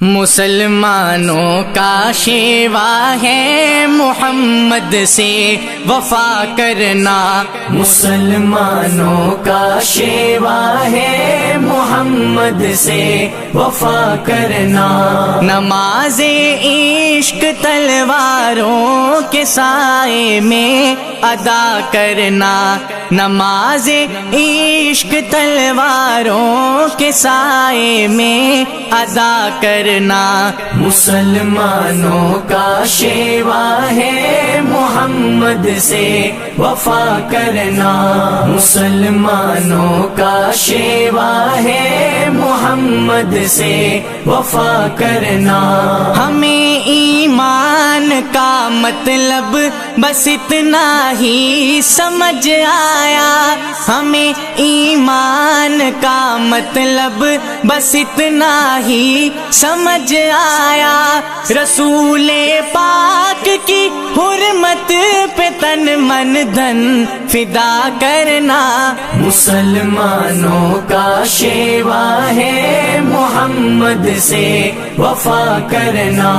مسلمانوں کا شیوا ہے محمد سے وفا کرنا، مسلمانوں کا شیوا ہے محمد سے وفا کرنا، نماز عشق تلواروں کے سائے میں ادا کرنا، نماز عشق تلواروں کے سائے میں ادا کرنا، مسلمانوں کا شیوا ہے محمد سے وفا کرنا، مسلمانوں کا شیوا ہے محمد سے وفا کرنا، ہمیں ایمان کا مطلب بس اتنا ہی سمجھ آیا، ہمیں ایمان کا مطلب بس اتنا ہی سمجھ آیا، رسول پاک کی حرمت پہ تن من دھن فدا کرنا، مسلمانوں کا شیوا ہے محمد سے وفا کرنا،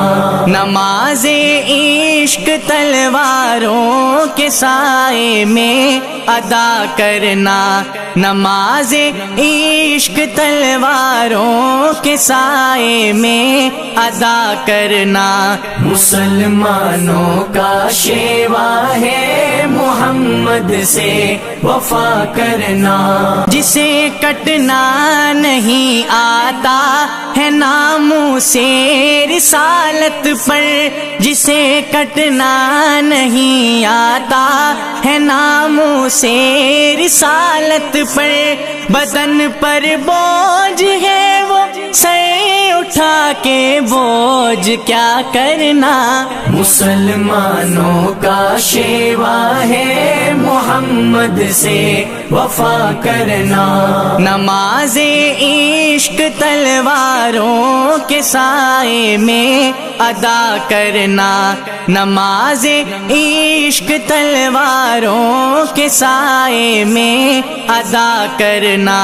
نماز عشق تلواروں کے سائے میں ادا کرنا، نماز عشق تلواروں کے سائے میں ادا کرنا، مسلمانوں کا شیوا ہے محمد سے وفا کرنا، جسے کٹنا نہیں آتا ہے ناموں سے رسالت پر، جسے کٹنا نہیں آتا ہے ناموں سے رسالت پر، بدن پر بوجھ ہے وہ سر اٹھا کے بوجھ کیا کرنا، مسلمانوں کا شیوا ہے محمد سے وفا کرنا، نماز عشق تلواروں کے سائے میں ادا کرنا، نماز عشق تلواروں کے سائے میں ادا کرنا،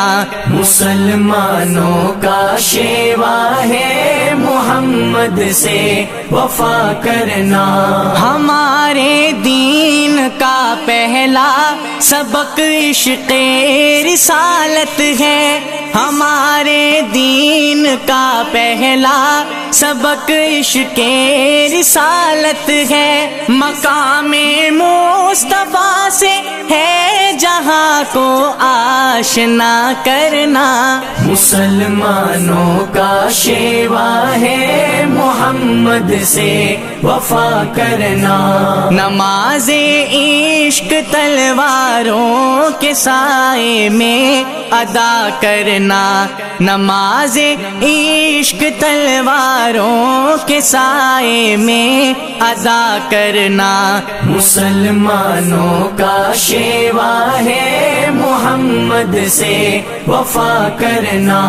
مسلمانوں کا شیوا ہے محمد سے وفا کرنا، ہمارے دین کا پہلا سبق عشق رسالت ہے، ہمارے دین کا پہلا سبق عشق رسالت ہے، مقام مصطفیٰ سے ہے جہاں کو آشنا کرنا، مسلمانوں کا شیوا ہے محمد سے وفا کرنا، نماز عشق تلواروں کے سائے میں ادا کرنا، نماز عشق تلواروں کے سائے میں ادا کرنا، مسلمانوں کا شیوا ہے محمد سے وفا کرنا،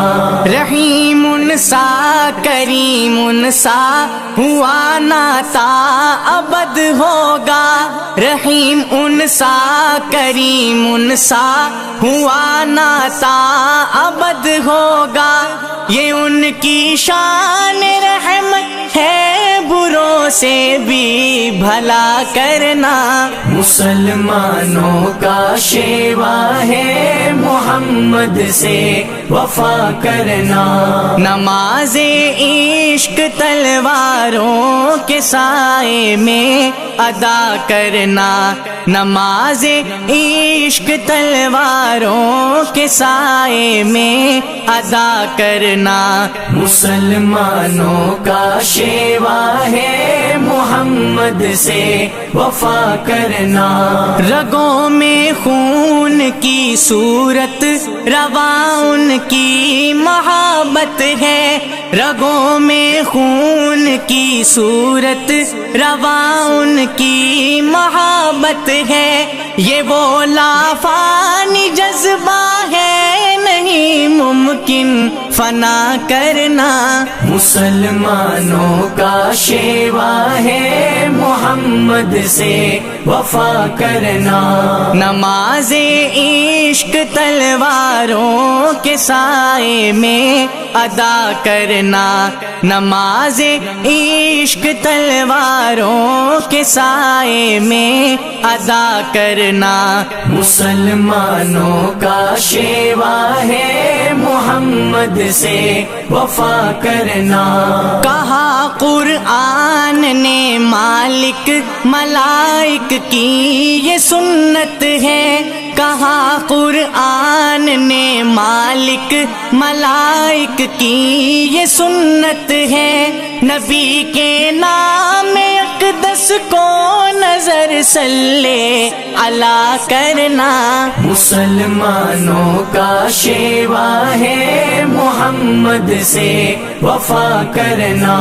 رحیم سا کریم سا ہوا ناتا ابد ہوگا، رحیم ان سا کریم سا ہوا ناتا ابد ہوگا، یہ ان کی شان رحمت ہے بروں سے بھی بھلا کرنا، مسلمانوں کا شیوا ہے محمد سے وفا کرنا، نماز عشق تلواروں کے سائے میں ادا کرنا، نماز عشق تلواروں کے سائے میں ادا کرنا، مسلمانوں کا شیوا ہے محمد سے وفا کرنا، رگوں میں خون کی صورت رواں ان کی محبت ہے، رگوں میں خون کی صورت رواں ان کی محبت ہے، یہ وہ لافانی جذبہ ہے نہیں ممکن فنا کرنا، مسلمانوں کا شیوا ہے محمد سے وفا کرنا، نماز عشق تلواروں کے سائے میں ادا کرنا، نماز عشق تلواروں کے سائے میں ادا کرنا، مسلمانوں کا شیوا ہے محمد سے وفا کرنا۔ کہا قرآن نے مالک ملائک کی یہ سنت ہے، کہا قرآن نے مالک ملائک کی یہ سنت ہے، نبی کے نام اقدس کو نظر صلی علی کرنا، مسلمانوں کا شیوا ہے محمد سے وفا کرنا،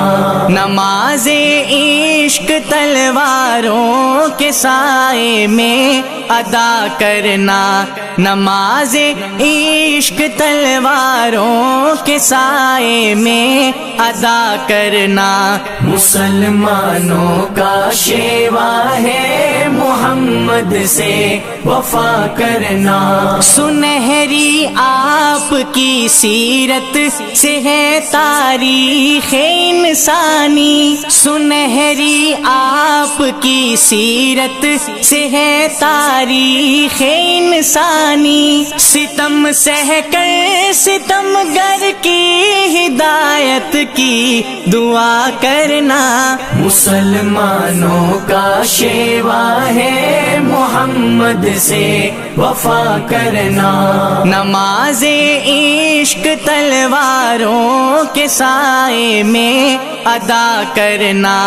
نماز عشق تلواروں کے سائے میں ادا کرنا، نماز عشق تلواروں کے سائے میں ادا کرنا، مسلمانوں کا شیوا ہے محمد سے وفا کرنا۔ سنہری آپ کی سیرت سے ہے تاریخ انسانی، سنہری آپ کی سیرت سے ہے تاریخ انسانی، ستم سہ کر ستم گر کی ہدایت کی دعا کرنا، مسلمانوں کا شیوا ہے محمد سے وفا کرنا، نماز عشق تلواروں کے سائے میں ادا کرنا،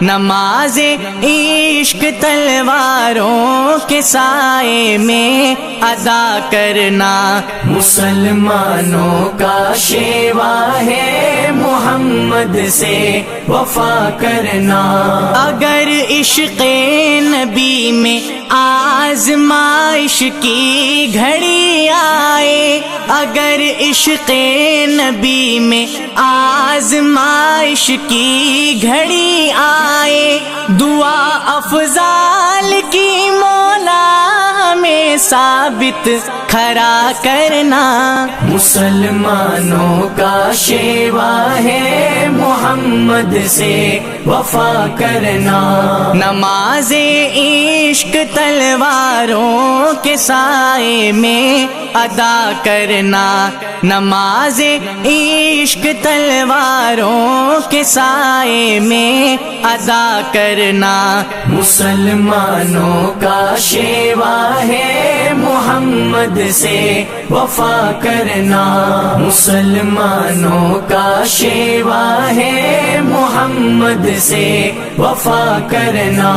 نماز عشق تلواروں کے سائے میں ادا کرنا، مسلمانوں کا شیوا ہے محمد سے وفا کرنا۔ اگر عشق نبی میں آزمائش کی گھڑی آئے، اگر عشق نبی میں آزمائش کی گھڑی آئے، دعا افضال کی مولا میں ثابت کھڑا کرنا، مسلمانوں کا شیوا ہے محمد سے وفا کرنا، نماز عشق تلواروں کے سائے میں ادا کرنا، نماز عشق تلواروں کے سائے میں ادا کرنا، مسلمانوں کا شیوا ہے محمد سے وفا کرنا، مسلمانوں کا شیوا ہے محمد سے وفا کرنا۔